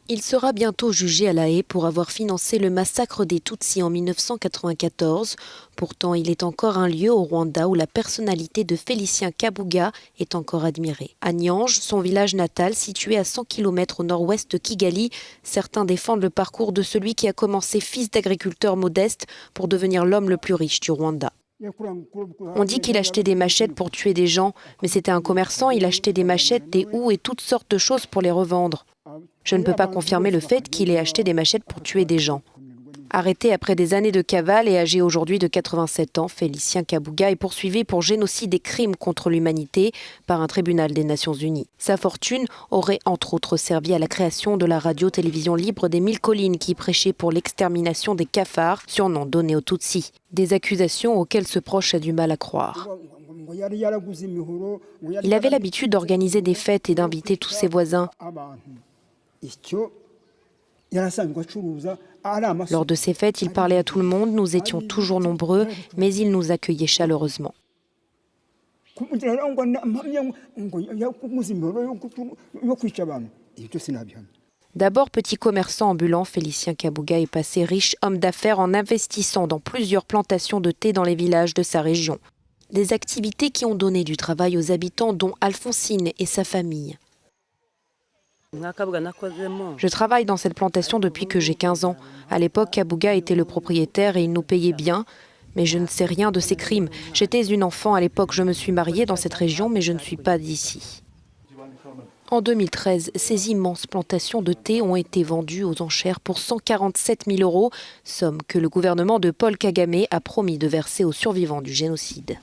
Il sera bientôt jugé à La Haye pour avoir financé le massacre des Tutsis en 1994. Pourtant, il est encore un lieu au Rwanda où la personnalité de Félicien Kabuga est encore admirée. À Nyange, son village natal, situé à 100 km au nord-ouest de Kigali, certains défendent le parcours de celui qui a commencé fils d'agriculteur modeste pour devenir l'homme le plus riche du Rwanda. On dit qu'il achetait des machettes pour tuer des gens, mais c'était un commerçant, il achetait des machettes, des houes et toutes sortes de choses pour les revendre. Je ne peux pas confirmer le fait qu'il ait acheté des machettes pour tuer des gens. Arrêté après des années de cavale et âgé aujourd'hui de 87 ans, Félicien Kabuga est poursuivi pour génocide et crimes contre l'humanité par un tribunal des Nations Unies. Sa fortune aurait entre autres servi à la création de la radio-télévision libre des Mille Collines qui prêchait pour l'extermination des cafards, surnom donné aux Tutsis. Des accusations auxquelles ce proche a du mal à croire. Il avait l'habitude d'organiser des fêtes et d'inviter tous ses voisins. Lors de ces fêtes, il parlait à tout le monde, nous étions toujours nombreux, mais il nous accueillait chaleureusement. D'abord petit commerçant ambulant, Félicien Kabuga est passé riche homme d'affaires en investissant dans plusieurs plantations de thé dans les villages de sa région. Des activités qui ont donné du travail aux habitants, dont Alphonsine et sa famille. Je travaille dans cette plantation depuis que j'ai 15 ans. À l'époque, Kabuga était le propriétaire et il nous payait bien. Mais je ne sais rien de ces crimes. J'étais une enfant à l'époque, je me suis mariée dans cette région, mais je ne suis pas d'ici. En 2013, ces immenses plantations de thé ont été vendues aux enchères pour 147 000 €, somme que le gouvernement de Paul Kagame a promis de verser aux survivants du génocide.